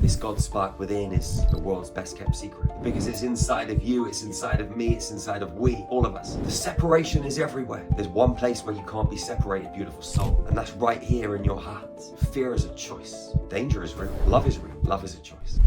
This God spark within is the world's best kept secret. Because it's inside of you, it's inside of me, it's inside of we, all of us. The separation is everywhere. There's one place where you can't be separated, beautiful soul. And that's right here in your heart. Fear is a choice. Danger is real. Love is real. Love is a choice.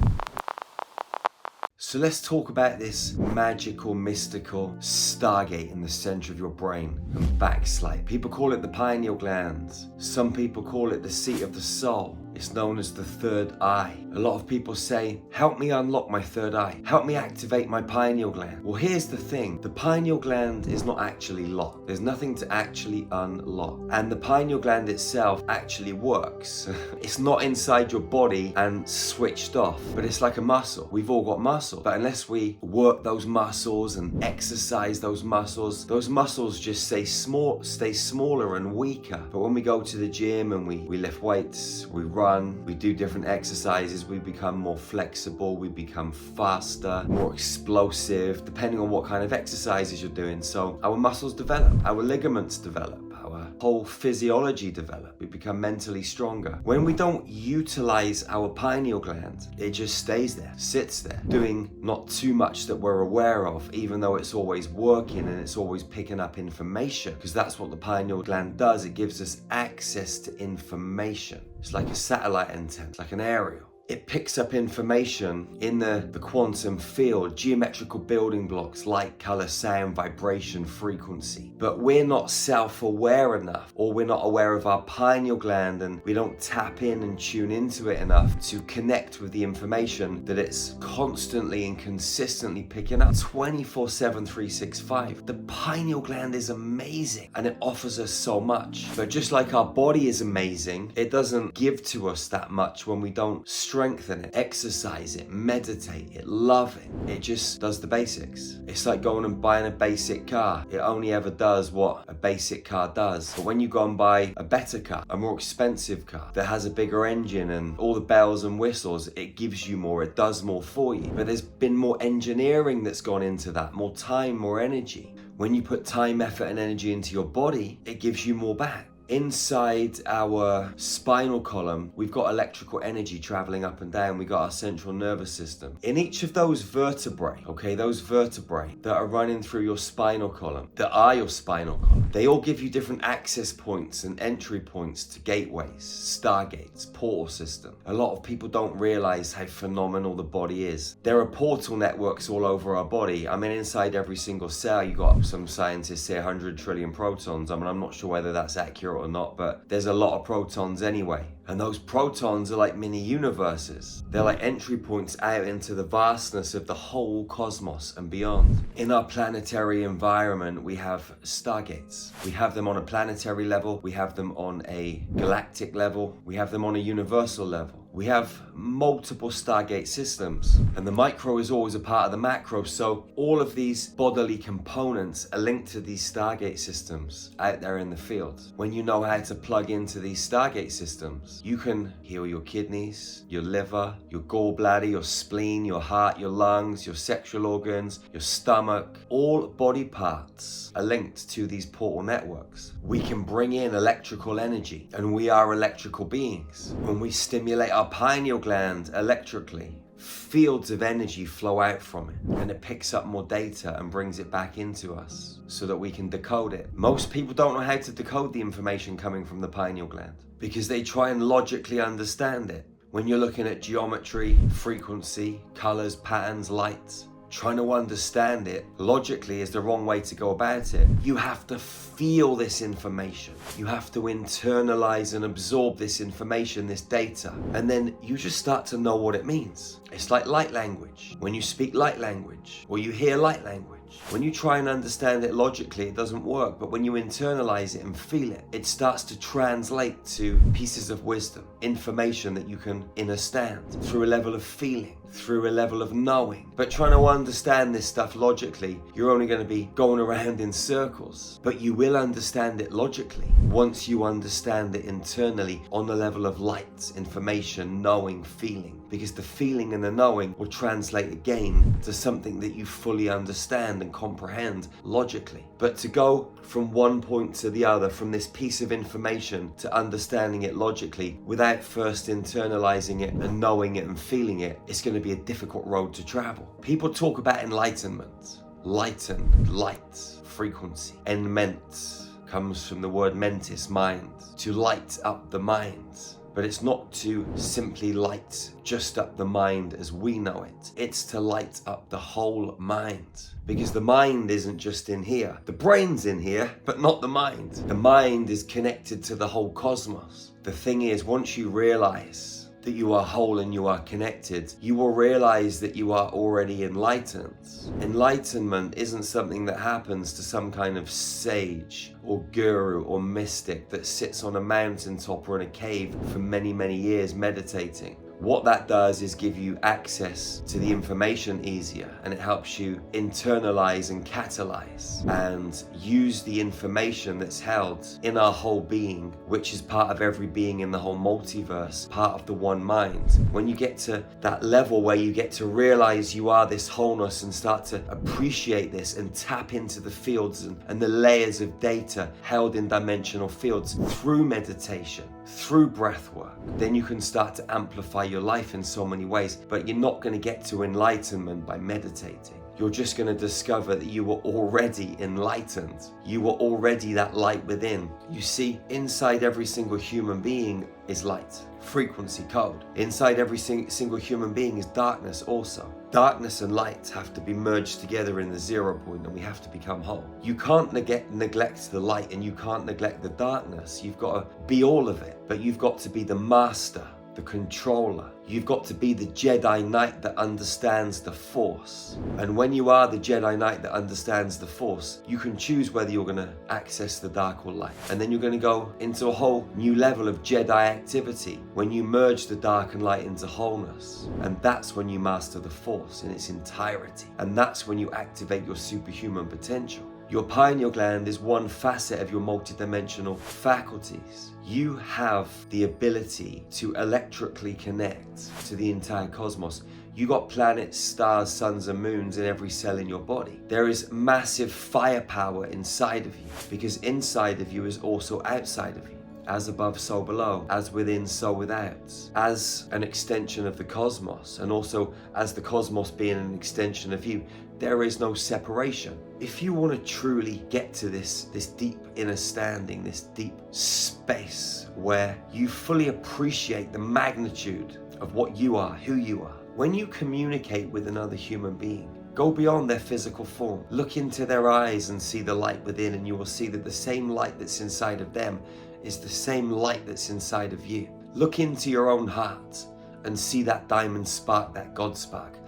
So let's talk about this magical, mystical Stargate in the center of your brain and backslide. People call it the pineal gland. Some people call it the seat of the soul. It's known as the third eye. A lot of people say, help me unlock my third eye. Help me activate my pineal gland. Well, here's the thing. The pineal gland is not actually locked. There's nothing to actually unlock. And the pineal gland itself actually works. It's not inside your body and switched off, but it's like a muscle. We've all got muscle. But unless we work those muscles and exercise those muscles just stay smaller and weaker. But when we go to the gym and we lift weights, we run, we do different exercises, we become more flexible, we become faster, more explosive, depending on what kind of exercises you're doing. So our muscles develop, our ligaments develop, our whole physiology develop. We become mentally stronger. When we don't utilize our pineal gland, it just stays there, sits there, doing not too much that we're aware of, even though it's always working and it's always picking up information, because that's what the pineal gland does. It gives us access to information. It's like a satellite antenna, like an aerial. It picks up information in the quantum field, geometrical building blocks, light, color, sound, vibration, frequency. But we're not self-aware enough, or we're not aware of our pineal gland, and we don't tap in and tune into it enough to connect with the information that it's constantly and consistently picking up 24/7, 365. The pineal gland is amazing and it offers us so much. But just like our body is amazing, it doesn't give to us that much when we don't strengthen it, exercise it, meditate it, love it. It just does the basics. It's like going and buying a basic car. It only ever does what a basic car does. But when you go and buy a better car, a more expensive car that has a bigger engine and all the bells and whistles, it gives you more, it does more for you. But there's been more engineering that's gone into that, more time, more energy. When you put time, effort, and energy into your body, it gives you more back. Inside our spinal column, we've got electrical energy traveling up and down. We got our central nervous system. In each of those vertebrae, those vertebrae that are running through your spinal column, that are your spinal column, they all give you different access points and entry points to gateways, stargates, portal system. A lot of people don't realize how phenomenal the body is. There are portal networks all over our body. I mean, inside every single cell, you got, some scientists say 100 trillion protons. I mean, I'm not sure whether that's accurate or not, but there's a lot of protons anyway. And those protons are like mini universes. They're like entry points out into the vastness of the whole cosmos and beyond. In our planetary environment, we have stargates. We have them on a planetary level, we have them on a galactic level, we have them on a universal level. We have multiple Stargate systems, and the micro is always a part of the macro, so all of these bodily components are linked to these Stargate systems out there in the field. When you know how to plug into these Stargate systems, you can heal your kidneys, your liver, your gallbladder, your spleen, your heart, your lungs, your sexual organs, your stomach. All body parts are linked to these portal networks. We can bring in electrical energy, and we are electrical beings. When we stimulate our pineal gland electrically, fields of energy flow out from it, and it picks up more data and brings it back into us so that we can decode it. Most people don't know how to decode the information coming from the pineal gland because they try and logically understand it. When you're looking at geometry, frequency, colors, patterns, lights, trying to understand it logically is the wrong way to go about it. You have to feel this information. You have to internalize and absorb this information, this data, and then you just start to know what it means. It's like light language. When you speak light language, or you hear light language, when you try and understand it logically, it doesn't work. But when you internalize it and feel it, it starts to translate to pieces of wisdom, information that you can understand through a level of feeling, through a level of knowing. But trying to understand this stuff logically, you're only going to be going around in circles. But you will understand it logically once you understand it internally on the level of light, information, knowing, feeling. because the feeling and the knowing will translate again to something that you fully understand and comprehend logically. But to go from one point to the other, from this piece of information to understanding it logically without first internalizing it and knowing it and feeling it, it's going to be a difficult road to travel. People talk about enlightenment. Lighten, light, frequency. Enment comes from the word mentis, mind. To light up the mind. But it's not to simply light just up the mind as we know it. It's to light up the whole mind. Because the mind isn't just in here. The brain's in here, but not the mind. The mind is connected to the whole cosmos. The thing is, once you realize that you are whole and you are connected, you will realize that you are already enlightened. Enlightenment isn't something that happens to some kind of sage or guru or mystic that sits on a mountaintop or in a cave for many, many years meditating. What that does is give you access to the information easier, and it helps you internalize and catalyze and use the information that's held in our whole being, which is part of every being in the whole multiverse, part of the one mind. When you get to that level where you get to realize you are this wholeness and start to appreciate this and tap into the fields and the layers of data held in dimensional fields through meditation, through breath work, then you can start to amplify your life in so many ways. But you're not going to get to enlightenment by meditating. You're just going to discover that you were already enlightened. You were already that light within. You see, inside every single human being is light, frequency, code. Inside every single human being is darkness also. Darkness and light have to be merged together in the 0 point, and we have to become whole. You can't neglect the light, and you can't neglect the darkness. You've got to be all of it, but you've got to be the master, the controller. You've got to be the Jedi Knight that understands the Force. And when you are the Jedi Knight that understands the Force, you can choose whether you're going to access the dark or light. And then you're going to go into a whole new level of Jedi activity when you merge the dark and light into wholeness. And that's when you master the Force in its entirety. And that's when you activate your superhuman potential. Your pineal gland is one facet of your multidimensional faculties. You have the ability to electrically connect to the entire cosmos. You got planets, stars, suns, and moons in every cell in your body. There is massive firepower inside of you, because inside of you is also outside of you. As above, so below. As within, so without. As an extension of the cosmos, and also as the cosmos being an extension of you, there is no separation. If you want to truly get to this deep inner standing, this deep space where you fully appreciate the magnitude of what you are, who you are, when you communicate with another human being, go beyond their physical form. Look into their eyes and see the light within, and you will see that the same light that's inside of them is the same light that's inside of you. Look into your own heart and see that diamond spark, that God spark.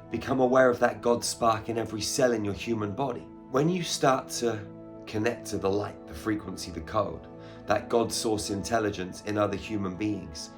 Become aware of that God spark in every cell in your human body. When you start to connect to the light, the frequency, the code, that God source intelligence in other human beings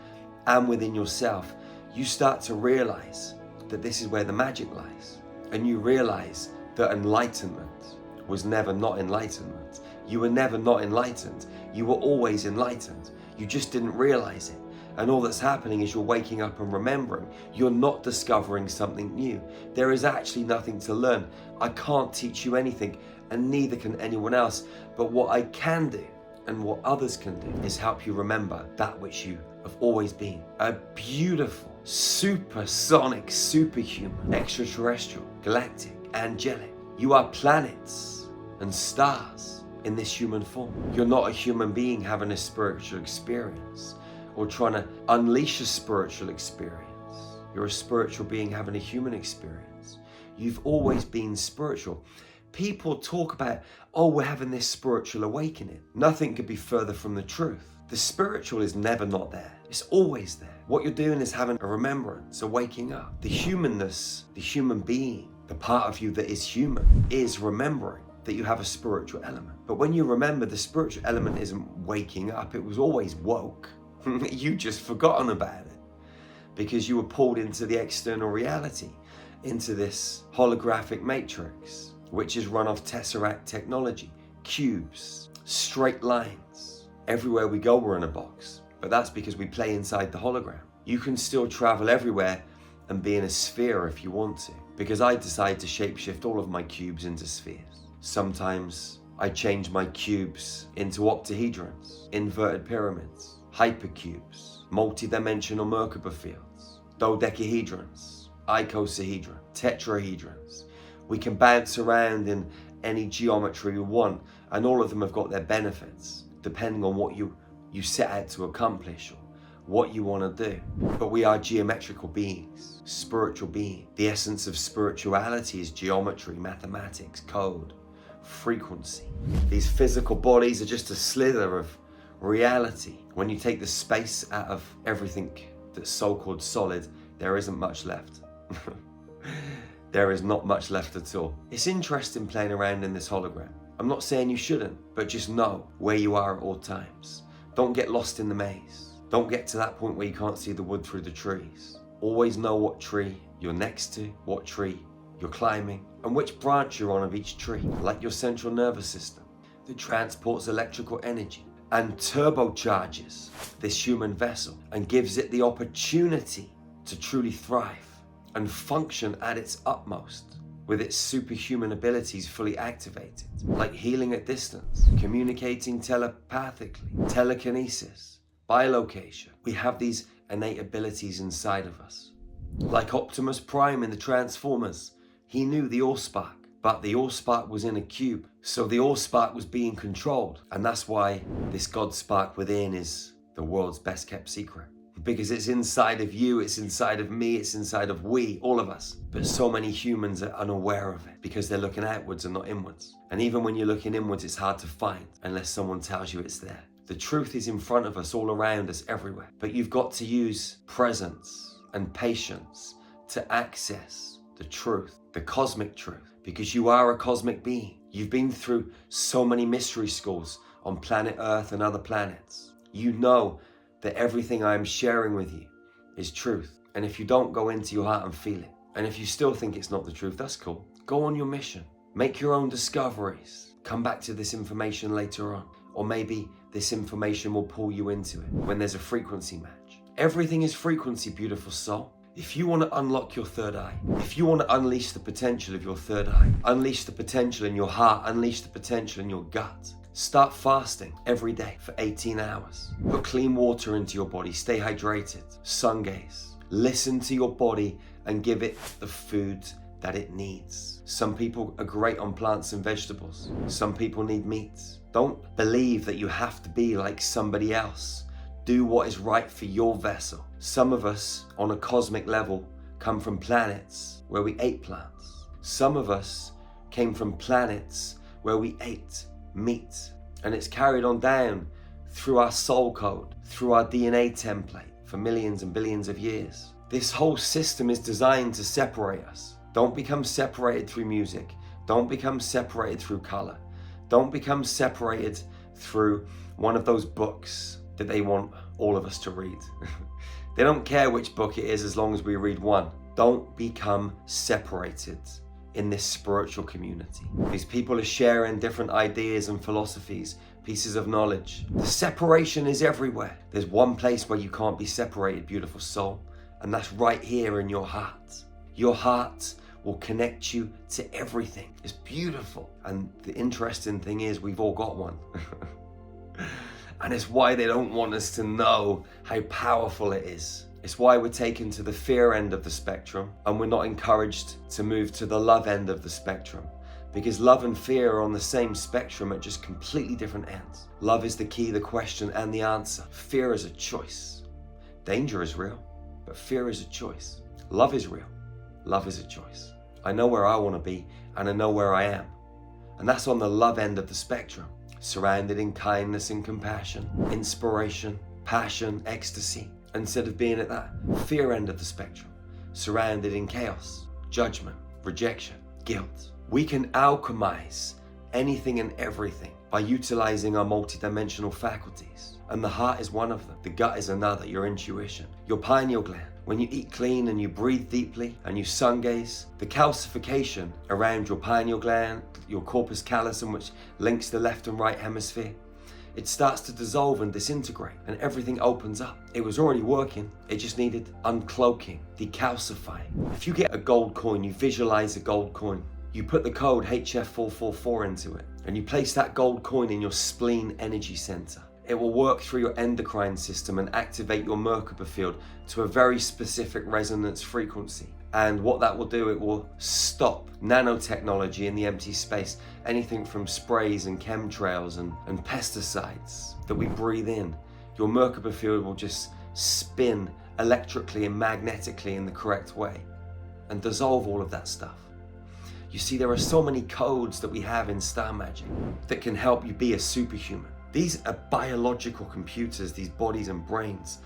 and within yourself, you start to realize that this is where the magic lies. And you realize that enlightenment was never not enlightenment. You were never not enlightened. You were always enlightened. You just didn't realize it. And all that's happening is you're waking up and remembering. You're not discovering something new. There is actually nothing to learn. I can't teach you anything, and neither can anyone else. But what I can do, and what others can do, is help you remember that which you have always been. A beautiful, supersonic, superhuman, extraterrestrial, galactic, angelic. You are planets and stars in this human form. You're not a human being having a spiritual experience or trying to unleash a spiritual experience. You're a spiritual being having a human experience. You've always been spiritual. People talk about, oh, we're having this spiritual awakening. Nothing could be further from the truth. The spiritual is never not there. It's always there. What you're doing is having a remembrance, a waking up. The humanness, the human being, the part of you that is human, is remembering that you have a spiritual element. But when you remember, the spiritual element isn't waking up. It was always woke. You just forgotten about it because you were pulled into the external reality, into this holographic matrix, which is run off tesseract technology, cubes, straight lines. Everywhere we go, we're in a box, but that's because we play inside the hologram. You can still travel everywhere and be in a sphere if you want to, because I decide to shapeshift all of my cubes into spheres. Sometimes I change my cubes into octahedrons, inverted pyramids, hypercubes, multi-dimensional Merkaba fields, dodecahedrons, icosahedron, tetrahedrons. We can bounce around in any geometry we want, and all of them have got their benefits, depending on what you set out to accomplish or what you want to do. But we are geometrical beings, spiritual beings. The essence of spirituality is geometry, mathematics, code, frequency. These physical bodies are just a slither of reality. When you take the space out of everything that's so-called solid, there isn't much left. There is not much left at all. It's interesting playing around in this hologram. I'm not saying you shouldn't, but just know where you are at all times. Don't get lost in the maze. Don't get to that point where you can't see the wood through the trees. Always know what tree you're next to, what tree you're climbing, and which branch you're on of each tree, like your central nervous system that transports electrical energy and turbocharges this human vessel and gives it the opportunity to truly thrive and function at its utmost with its superhuman abilities fully activated, like healing at distance, communicating telepathically, telekinesis, bilocation. We have these innate abilities inside of us. Like Optimus Prime in the Transformers, he knew the Allspark, but the Allspark was in a cube, so the Allspark was being controlled, and that's why this God Spark within is the world's best kept secret. Because it's inside of you, it's inside of me, it's inside of we, all of us. But so many humans are unaware of it because they're looking outwards and not inwards. And even when you're looking inwards, it's hard to find unless someone tells you it's there. The truth is in front of us, all around us, everywhere. But you've got to use presence and patience to access the truth, the cosmic truth, because you are a cosmic being. You've been through so many mystery schools on planet Earth and other planets. You know that everything I'm sharing with you is truth. And if you don't, go into your heart and feel it. And if you still think it's not the truth, that's cool. Go on your mission. Make your own discoveries. Come back to this information later on. Or maybe this information will pull you into it when there's a frequency match. Everything is frequency, beautiful soul. If you want to unlock your third eye, if you want to unleash the potential of your third eye, unleash the potential in your heart, unleash the potential in your gut, start fasting every day for 18 hours. Put clean water into your body, stay hydrated, sun gaze. Listen to your body and give it the food that it needs. Some people are great on plants and vegetables. Some people need meat. Don't believe that you have to be like somebody else. Do what is right for your vessel. Some of us on a cosmic level come from planets where we ate plants. Some of us came from planets where we ate meat, and it's carried on down through our soul code, through our DNA template for millions and billions of years. This whole system is designed to separate us. Don't become separated through music. Don't become separated through color. Don't become separated through one of those books that they want all of us to read. They don't care which book it is as long as we read one. Don't become separated in this spiritual community. These people are sharing different ideas and philosophies, pieces of knowledge. The separation is everywhere. There's one place where you can't be separated, beautiful soul, and that's right here in your heart. Your heart will connect you to everything. It's beautiful. And the interesting thing is we've all got one. And it's why they don't want us to know how powerful it is. It's why we're taken to the fear end of the spectrum and we're not encouraged to move to the love end of the spectrum. Because love and fear are on the same spectrum at just completely different ends. Love is the key, the question, and the answer. Fear is a choice. Danger is real, but fear is a choice. Love is real. Love is a choice. I know where I want to be and I know where I am. And that's on the love end of the spectrum. Surrounded in kindness and compassion, inspiration, passion, ecstasy, instead of being at that fear end of the spectrum, surrounded in chaos, judgment, rejection, guilt. We can alchemize anything and everything by utilizing our multidimensional faculties. And the heart is one of them. The gut is another, your intuition, your pineal gland. When you eat clean and you breathe deeply and you sun gaze, the calcification around your pineal gland, your corpus callosum, which links the left and right hemisphere, it starts to dissolve and disintegrate and everything opens up. It was already working, it just needed uncloaking, decalcifying. If you get a gold coin, you visualize a gold coin, you put the code HF444 into it, and you place that gold coin in your spleen energy center. It will work through your endocrine system and activate your Merkaba field to a very specific resonance frequency. And what that will do, it will stop nanotechnology in the empty space, anything from sprays and chemtrails and pesticides that we breathe in. Your Merkaba field will just spin electrically and magnetically in the correct way and dissolve all of that stuff. You see, there are so many codes that we have in Star Magic that can help you be a superhuman. These are biological computers, these bodies and brains.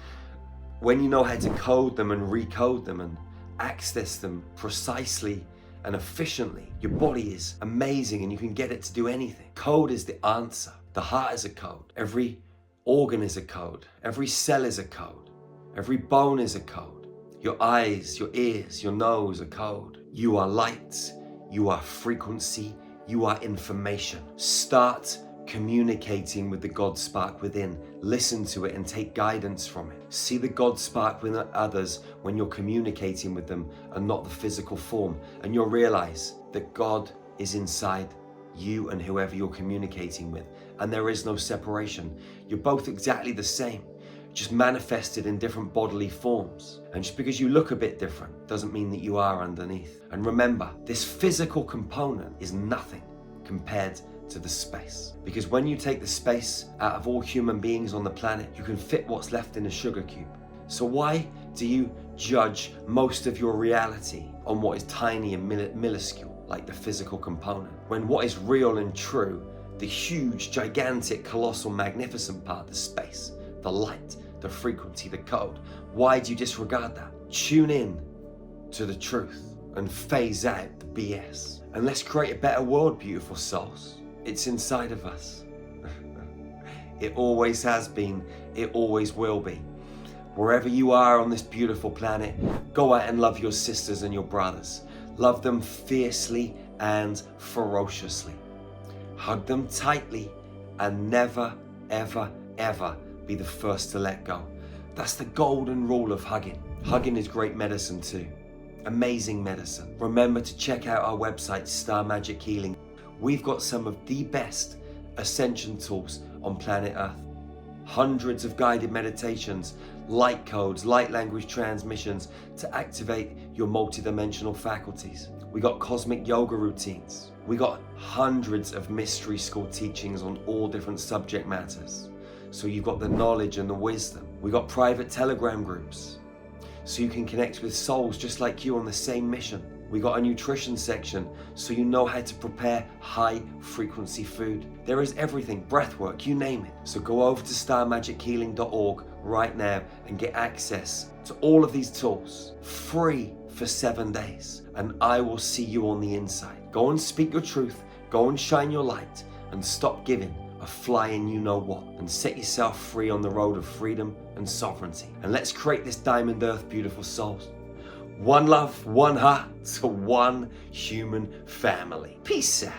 When you know how to code them and recode them and access them precisely and efficiently, your body is amazing and you can get it to do anything. Code is the answer. The heart is a code. Every organ is a code. Every cell is a code. Every bone is a code. Your eyes, your ears, your nose are code. You are light. You are frequency. You are information. Start communicating with the God spark within. Listen to it and take guidance from it. See the God spark within others when you're communicating with them and not the physical form. And you'll realize that God is inside you and whoever you're communicating with. And there is no separation. You're both exactly the same, just manifested in different bodily forms. And just because you look a bit different doesn't mean that you are underneath. And remember, this physical component is nothing compared to the space. Because when you take the space out of all human beings on the planet, you can fit what's left in a sugar cube. So why do you judge most of your reality on what is tiny and minuscule, like the physical component, when what is real and true, the huge, gigantic, colossal, magnificent part, the space, the light, the frequency, the code, why do you disregard that? Tune in to the truth and phase out the BS. And let's create a better world, beautiful souls. It's inside of us. It always has been, it always will be. Wherever you are on this beautiful planet, go out and love your sisters and your brothers. Love them fiercely and ferociously. Hug them tightly and never, ever, ever be the first to let go. That's the golden rule of hugging. Hugging is great medicine too. Amazing medicine. Remember to check out our website, Star Magic Healing. We've got some of the best ascension tools on planet Earth. Hundreds of guided meditations, light codes, light language transmissions to activate your multidimensional faculties. We got cosmic yoga routines. We got hundreds of mystery school teachings on all different subject matters. So you've got the knowledge and the wisdom. We got private Telegram groups, so you can connect with souls just like you on the same mission. We got a nutrition section, so you know how to prepare high frequency food. There is everything, breath work, you name it. So go over to starmagichealing.org right now and get access to all of these tools, free for 7 days. And I will see you on the inside. Go and speak your truth, go and shine your light, and stop giving a flying you know what, and set yourself free on the road of freedom and sovereignty. And let's create this diamond earth, beautiful souls. One love, one heart, to one human family. Peace out.